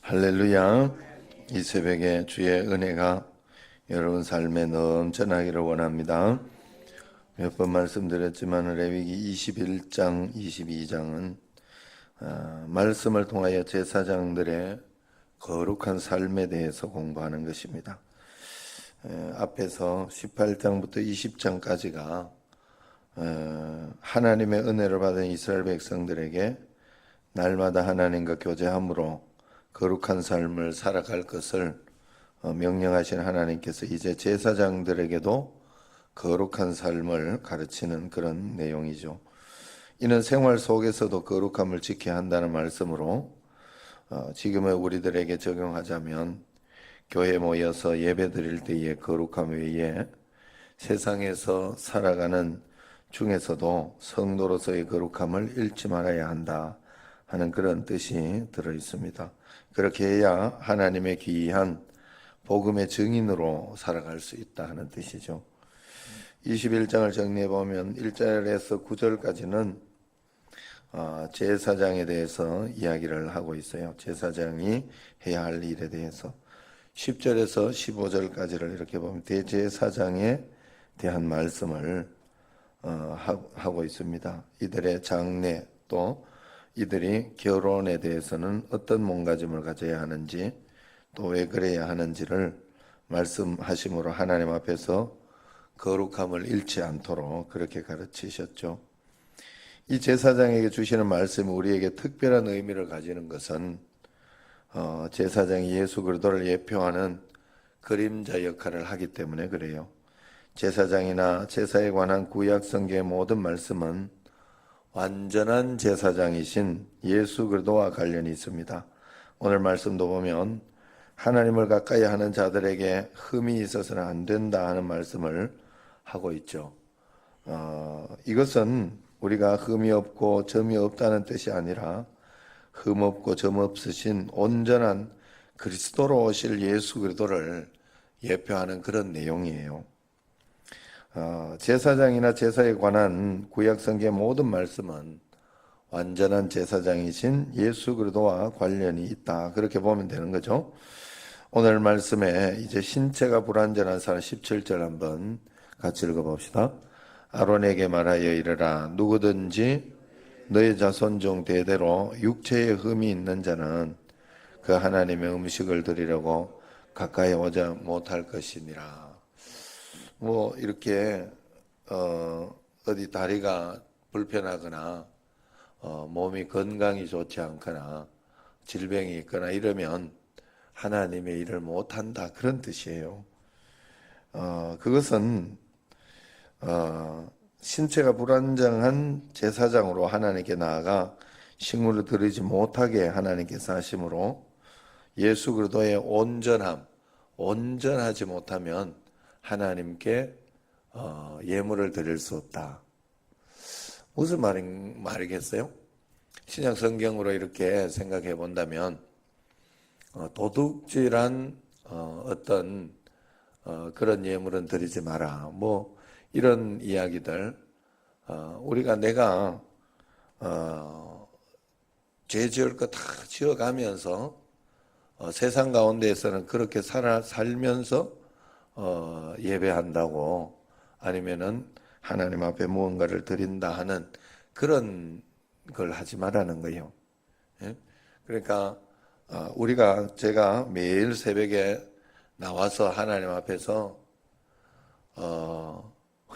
할렐루야. 이 새벽에 주의 은혜가 여러분 삶에 넘쳐나기를 원합니다. 몇 번 말씀드렸지만 레위기 21장, 22장은 말씀을 통하여 제사장들의 거룩한 삶에 대해서 공부하는 것입니다. 앞에서 18장부터 20장까지가 하나님의 은혜를 받은 이스라엘 백성들에게 날마다 하나님과 교제함으로 거룩한 삶을 살아갈 것을 명령하신 하나님께서 이제 제사장들에게도 거룩한 삶을 가르치는 그런 내용이죠. 이는 생활 속에서도 거룩함을 지켜야 한다는 말씀으로 지금의 우리들에게 적용하자면 교회 모여서 예배 드릴 때의 거룩함 외에 세상에서 살아가는 중에서도 성도로서의 거룩함을 잃지 말아야 한다 하는 그런 뜻이 들어 있습니다. 그렇게 해야 하나님의 귀한 복음의 증인으로 살아갈 수 있다 하는 뜻이죠. 21장을 정리해 보면 1절에서 9절까지는 제사장에 대해서 이야기를 하고 있어요. 제사장이 해야 할 일에 대해서 10절에서 15절까지를 이렇게 보면 대제사장에 대한 말씀을 하고 있습니다. 이들의 장례 또 이들이 결혼에 대해서는 어떤 몸가짐을 가져야 하는지 또 왜 그래야 하는지를 말씀하심으로 하나님 앞에서 거룩함을 잃지 않도록 그렇게 가르치셨죠. 이 제사장에게 주시는 말씀이 우리에게 특별한 의미를 가지는 것은 제사장이 예수 그리스도를 예표하는 그림자 역할을 하기 때문에 그래요. 제사장이나 제사에 관한 구약 성경의 모든 말씀은 완전한 제사장이신 예수 그리스도와 관련이 있습니다. 오늘 말씀도 보면 하나님을 가까이 하는 자들에게 흠이 있어서는 안 된다 하는 말씀을 하고 있죠. 이것은 우리가 흠이 없고 점이 없다는 뜻이 아니라 흠 없고 점 없으신 온전한 그리스도로 오실 예수 그리스도를 예표하는 그런 내용이에요. 제사장이나 제사에 관한 구약 성경의 모든 말씀은 완전한 제사장이신 예수 그리스도와 관련이 있다. 그렇게 보면 되는 거죠. 오늘 말씀에 이제 신체가 불완전한 사람 17절 한번 같이 읽어봅시다. 아론에게 말하여 이르라. 누구든지 너의 자손 중 대대로 육체에 흠이 있는 자는 그 하나님의 음식을 드리려고 가까이 오지 못할 것이니라. 이렇게 어디 다리가 불편하거나 몸이 건강이 좋지 않거나 질병이 있거나 이러면 하나님의 일을 못한다 그런 뜻이에요. 그것은 신체가 불안정한 제사장으로 하나님께 나아가 식물을 드리지 못하게 하나님께서 하심으로 예수 그리스도의 온전하지 못하면 하나님께 예물을 드릴 수 없다. 무슨 말이겠어요? 신약 성경으로 이렇게 생각해 본다면 도둑질한 어떤 그런 예물은 드리지 마라. 이런 이야기들 우리가 내가 죄 지을 거 다 지어가면서 세상 가운데에서는 그렇게 살면서 예배한다고 아니면은 하나님 앞에 무언가를 드린다 하는 그런 걸 하지 말라는 거예요. 그러니까 제가 매일 새벽에 나와서 하나님 앞에서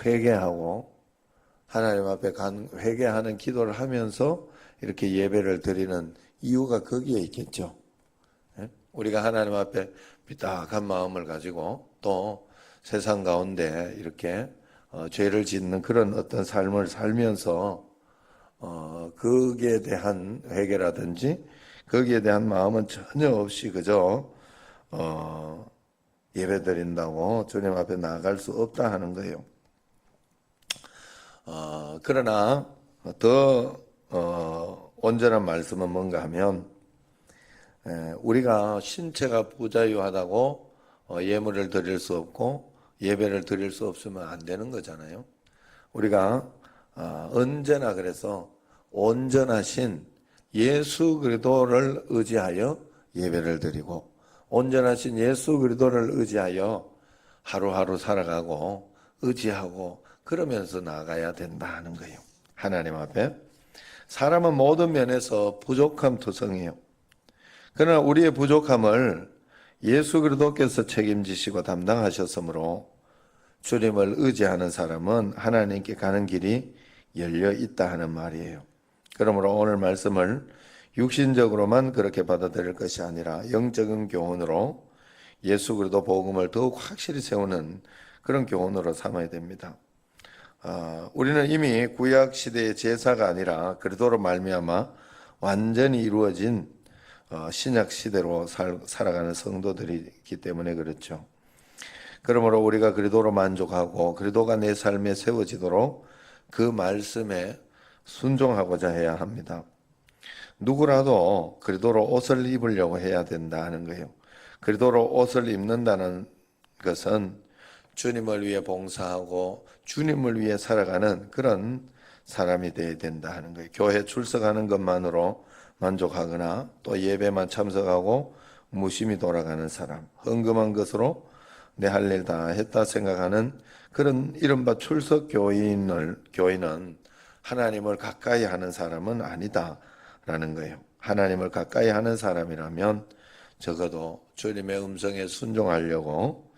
회개하고 하나님 앞에 회개하는 기도를 하면서 이렇게 예배를 드리는 이유가 거기에 있겠죠. 우리가 하나님 앞에 삐딱한 마음을 가지고 또 세상 가운데 이렇게 죄를 짓는 그런 어떤 삶을 살면서 거기에 대한 회개라든지 거기에 대한 마음은 전혀 없이 그저 예배 드린다고 주님 앞에 나아갈 수 없다 하는 거예요. 그러나 더 온전한 말씀은 뭔가 하면 우리가 신체가 부자유하다고 예물을 드릴 수 없고 예배를 드릴 수 없으면 안 되는 거잖아요. 우리가 언제나 그래서 온전하신 예수 그리스도를 의지하여 예배를 드리고 온전하신 예수 그리스도를 의지하여 하루하루 살아가고 의지하고 그러면서 나아가야 된다 하는 거예요. 하나님 앞에. 사람은 모든 면에서 부족함 투성이에요. 그러나 우리의 부족함을 예수 그리스도께서 책임지시고 담당하셨으므로 주님을 의지하는 사람은 하나님께 가는 길이 열려 있다 하는 말이에요. 그러므로 오늘 말씀을 육신적으로만 그렇게 받아들일 것이 아니라 영적인 교훈으로 예수 그리스도 복음을 더욱 확실히 세우는 그런 교훈으로 삼아야 됩니다. 우리는 이미 구약 시대의 제사가 아니라 그리스도로 말미암아 완전히 이루어진 신약 시대로 살아가는 성도들이기 때문에 그렇죠. 그러므로 우리가 그리스도로 만족하고 그리스도가 내 삶에 세워지도록 그 말씀에 순종하고자 해야 합니다. 누구라도 그리스도로 옷을 입으려고 해야 된다 하는 거예요. 그리스도로 옷을 입는다는 것은 주님을 위해 봉사하고 주님을 위해 살아가는 그런 사람이 되어야 된다 하는 거예요. 교회 출석하는 것만으로 만족하거나 또 예배만 참석하고 무심히 돌아가는 사람, 헌금한 것으로 내 할 일 다 했다 생각하는 그런 이른바 출석 교인은 하나님을 가까이 하는 사람은 아니다라는 거예요. 하나님을 가까이 하는 사람이라면 적어도 주님의 음성에 순종하려고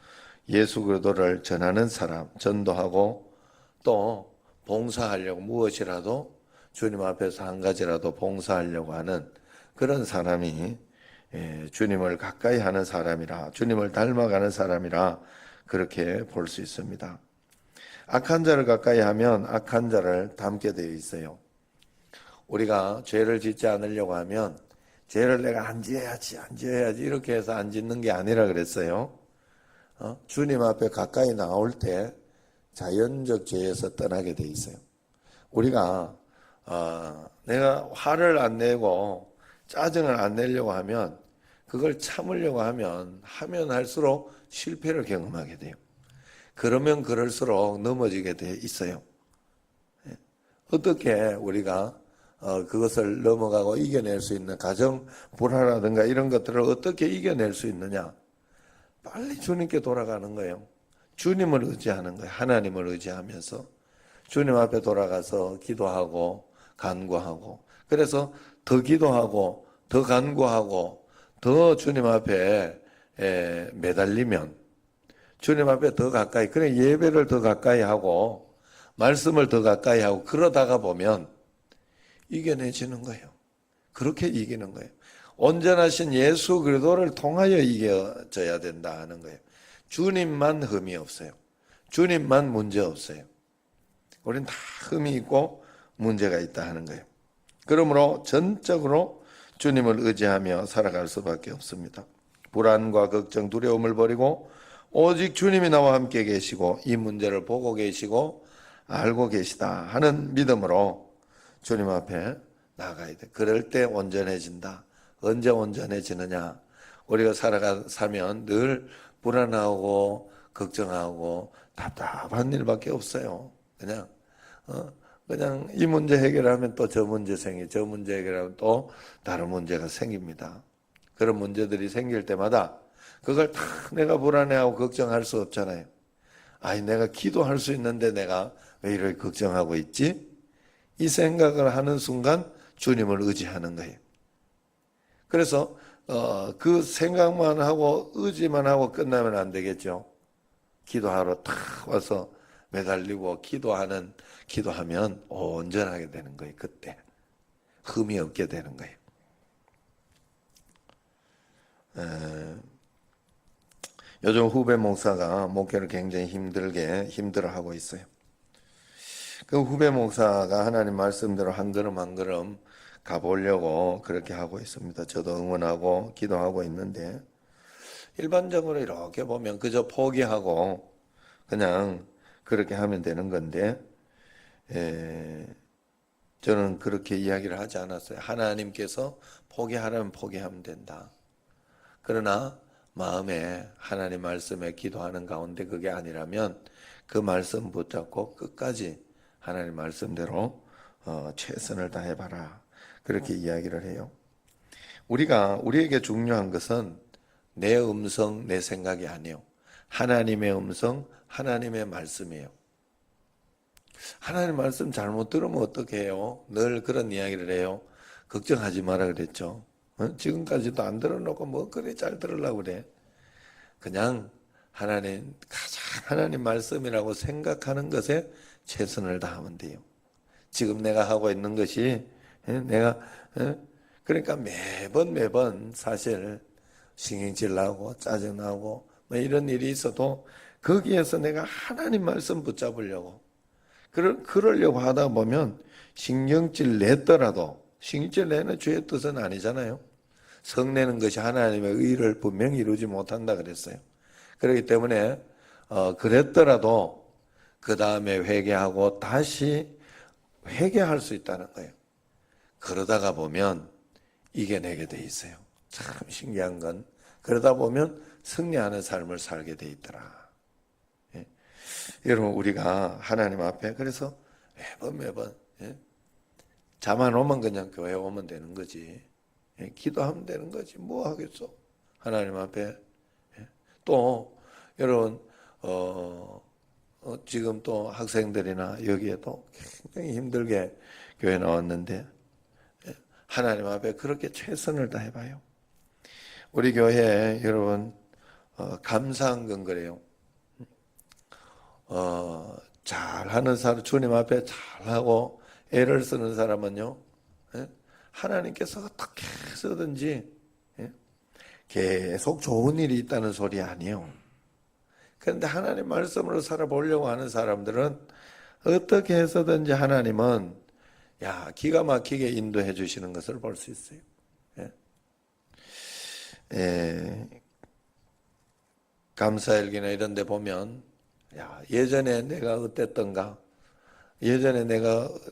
예수 그리스도를 전하는 사람, 전도하고 또 봉사하려고 무엇이라도 주님 앞에서 한 가지라도 봉사하려고 하는 그런 사람이 주님을 가까이 하는 사람이라, 주님을 닮아가는 사람이라 그렇게 볼 수 있습니다. 악한 자를 가까이 하면 악한 자를 닮게 되어 있어요. 우리가 죄를 짓지 않으려고 하면 죄를 내가 안 지어야지 이렇게 해서 안 짓는 게 아니라 그랬어요. 주님 앞에 가까이 나올 때 자연적 죄에서 떠나게 돼 있어요. 우리가 내가 화를 안 내고 짜증을 안 내려고 하면 그걸 참으려고 하면 할수록 실패를 경험하게 돼요. 그러면 그럴수록 넘어지게 돼 있어요. 어떻게 우리가 그것을 넘어가고 이겨낼 수 있는 가정 불화라든가 이런 것들을 어떻게 이겨낼 수 있느냐? 빨리 주님께 돌아가는 거예요. 주님을 의지하는 거예요. 하나님을 의지하면서 주님 앞에 돌아가서 기도하고 간구하고, 그래서 더 기도하고 더 간구하고 더 주님 앞에 매달리면 주님 앞에 더 가까이, 그래 예배를 더 가까이 하고 말씀을 더 가까이 하고 그러다가 보면 이겨내지는 거예요. 그렇게 이기는 거예요. 온전하신 예수 그리스도를 통하여 이겨져야 된다 하는 거예요. 주님만 흠이 없어요. 주님만 문제 없어요. 우리는 다 흠이 있고 문제가 있다 하는 거예요. 그러므로 전적으로 주님을 의지하며 살아갈 수밖에 없습니다. 불안과 걱정, 두려움을 버리고 오직 주님이 나와 함께 계시고 이 문제를 보고 계시고 알고 계시다 하는 믿음으로 주님 앞에 나가야 돼. 그럴 때 온전해진다. 언제 온전해지느냐? 우리가 살면 늘 불안하고 걱정하고 답답한 일밖에 없어요. 그냥 이 문제 해결하면 또 저 문제 저 문제 해결하면 또 다른 문제가 생깁니다. 그런 문제들이 생길 때마다 그걸 다 내가 불안해하고 걱정할 수 없잖아요. 아니 내가 기도할 수 있는데 내가 왜 이렇게 걱정하고 있지? 이 생각을 하는 순간 주님을 의지하는 거예요. 그래서 그 생각만 하고 의지만 하고 끝나면 안 되겠죠. 기도하러 탁 와서 매달리고 기도하면 온전하게 되는 거예요. 그때 흠이 없게 되는 거예요. 요즘 후배 목사가 목회를 굉장히 힘들어하고 있어요. 그 후배 목사가 하나님 말씀대로 한 걸음 한 걸음 가보려고 그렇게 하고 있습니다. 저도 응원하고 기도하고 있는데 일반적으로 이렇게 보면 그저 포기하고 그냥 그렇게 하면 되는 건데 저는 그렇게 이야기를 하지 않았어요. 하나님께서 포기하라면 포기하면 된다. 그러나 마음에 하나님 말씀에 기도하는 가운데 그게 아니라면 그 말씀 붙잡고 끝까지 하나님 말씀대로 최선을 다해봐라. 그렇게 이야기를 해요. 우리에게 중요한 것은 내 음성, 내 생각이 아니에요. 하나님의 음성, 하나님의 말씀이에요. 하나님 말씀 잘못 들으면 어떻게 해요? 늘 그런 이야기를 해요. 걱정하지 마라 그랬죠. 지금까지도 안 들어놓고 뭐 그래 잘 들으려고 그래. 그냥 가장 하나님 말씀이라고 생각하는 것에 최선을 다하면 돼요. 지금 내가 하고 있는 것이 그러니까 매번 사실 신경질 나고 짜증 나고 뭐 이런 일이 있어도 거기에서 내가 하나님 말씀 붙잡으려고 그러려고 하다 보면 신경질 냈더라도 신경질 내는 주의 뜻은 아니잖아요. 성내는 것이 하나님의 의를 분명히 이루지 못한다 그랬어요. 그렇기 때문에 그랬더라도 그 다음에 회개하고 다시 회개할 수 있다는 거예요. 그러다가 보면 이겨내게 돼 있어요. 참 신기한 건 그러다 보면 승리하는 삶을 살게 돼 있더라. 예. 여러분 우리가 하나님 앞에 그래서 매번 잠 안 오면 그냥 교회 오면 되는 거지. 기도하면 되는 거지. 뭐 하겠어? 하나님 앞에. 또 여러분 지금 또 학생들이나 여기에도 굉장히 힘들게 교회 나왔는데 하나님 앞에 그렇게 최선을 다해봐요. 우리 교회 여러분 감사한 건 그래요. 잘하는 사람 주님 앞에 잘하고 애를 쓰는 사람은요 하나님께서 어떻게 해서든지 계속 좋은 일이 있다는 소리 아니에요. 그런데 하나님 말씀으로 살아보려고 하는 사람들은 어떻게 해서든지 하나님은 기가 막히게 인도해 주시는 것을 볼 수 있어요. 감사일기나 이런 데 보면 예전에 내가 어땠던가 예전에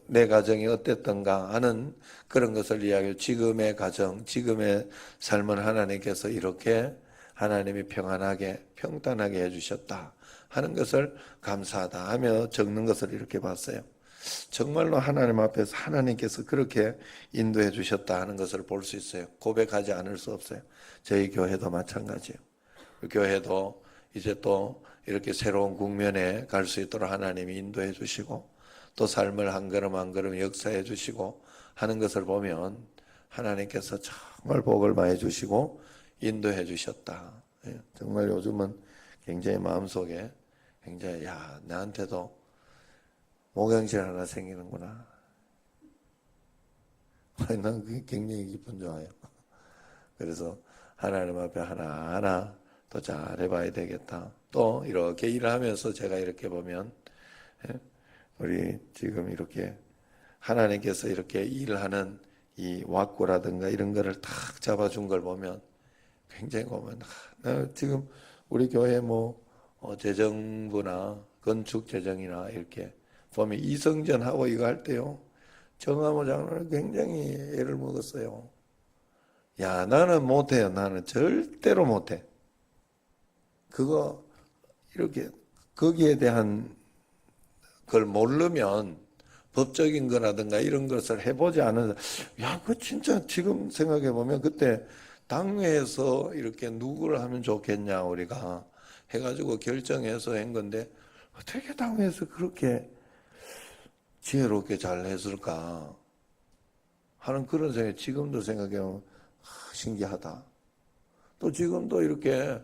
내 가정이 어땠던가 하는 그런 것을 이야기해요. 지금의 가정, 지금의 삶은 하나님께서 이렇게 하나님이 평안하게 평탄하게 해주셨다 하는 것을 감사하다 하며 적는 것을 이렇게 봤어요. 정말로 하나님 앞에서 하나님께서 그렇게 인도해 주셨다 하는 것을 볼 수 있어요. 고백하지 않을 수 없어요. 저희 교회도 마찬가지예요. 교회도 이제 또 이렇게 새로운 국면에 갈 수 있도록 하나님이 인도해 주시고 또 삶을 한 걸음 한 걸음 역사해 주시고 하는 것을 보면 하나님께서 정말 복을 많이 주시고 인도해 주셨다. 정말 요즘은 굉장히 마음속에 굉장히 나한테도 모경질 하나 생기는구나. 난 그게 굉장히 기분 좋아요. 그래서 하나님 앞에 하나하나 또 잘해봐야 되겠다. 또 이렇게 일을 하면서 제가 이렇게 보면 우리 지금 이렇게 하나님께서 이렇게 일하는 이 왁구라든가 이런 거를 탁 잡아준 걸 보면 굉장히 고마워요. 지금 우리 교회 재정부나 건축 재정이나 이렇게 보면 이성전하고 이거 할 때요. 정화모 장로는 굉장히 애를 먹었어요. 나는 못해요. 나는 절대로 못해. 그거 이렇게 거기에 대한 걸 모르면 법적인 거라든가 이런 것을 해보지 않은 그거 진짜 지금 생각해 보면 그때 당회에서 이렇게 누구를 하면 좋겠냐 우리가 해가지고 결정해서 한 건데 어떻게 당회에서 그렇게 지혜롭게 잘 했을까 하는 그런 생각이 지금도 생각해보면 신기하다. 또 지금도 이렇게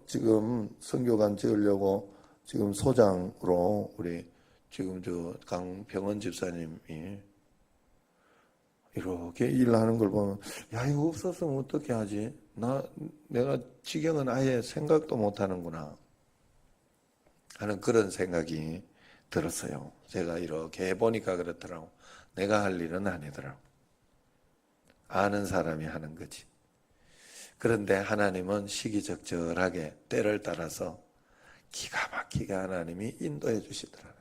지금 선교관 지으려고 지금 소장으로 우리 지금 강병원 집사님이 이렇게 일하는 걸 보면 이거 없었으면 어떻게 하지? 내가 지경은 아예 생각도 못 하는구나 하는 그런 생각이 들었어요. 제가 이렇게 해보니까 그렇더라고. 내가 할 일은 아니더라고. 아는 사람이 하는 거지. 그런데 하나님은 시기적절하게 때를 따라서 기가 막히게 하나님이 인도해 주시더라고요.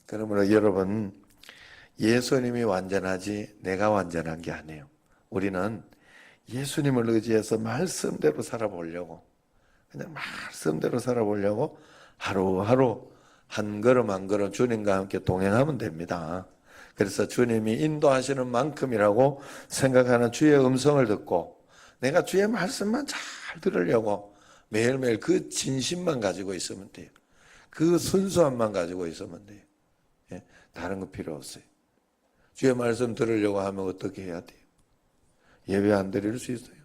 그러므로 여러분 예수님이 완전하지 내가 완전한 게 아니에요. 우리는 예수님을 의지해서 말씀대로 살아보려고 그냥 말씀대로 살아보려고 하루하루 한 걸음 한 걸음 주님과 함께 동행하면 됩니다. 그래서 주님이 인도하시는 만큼이라고 생각하는 주의 음성을 듣고 내가 주의 말씀만 잘 들으려고 매일매일 그 진심만 가지고 있으면 돼요. 그 순수함만 가지고 있으면 돼요. 예, 다른 거 필요 없어요. 주의 말씀 들으려고 하면 어떻게 해야 돼요? 예배 안 드릴 수 있어요?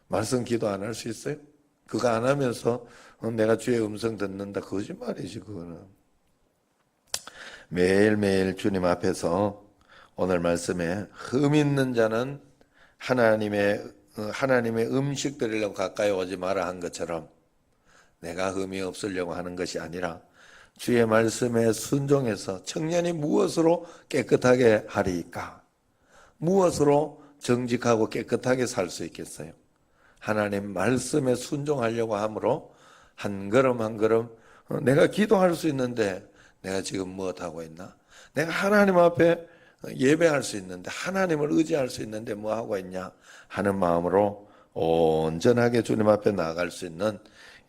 말씀 기도 안 할 수 있어요? 그거 안 하면서 내가 주의 음성 듣는다, 거짓말이지 그거는. 매일매일 주님 앞에서 오늘 말씀에 흠 있는 자는 하나님의 음식 드리려고 가까이 오지 마라 한 것처럼 내가 흠이 없으려고 하는 것이 아니라 주의 말씀에 순종해서 청년이 무엇으로 깨끗하게 하리까? 무엇으로 정직하고 깨끗하게 살 수 있겠어요? 하나님 말씀에 순종하려고 함으로 한 걸음 한 걸음 내가 기도할 수 있는데 내가 지금 무엇하고 있나? 내가 하나님 앞에 예배할 수 있는데 하나님을 의지할 수 있는데 뭐하고 있냐 하는 마음으로 온전하게 주님 앞에 나아갈 수 있는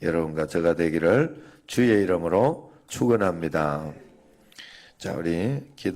여러분과 저가 되기를 주의 이름으로 축원합니다. 자, 우리 기도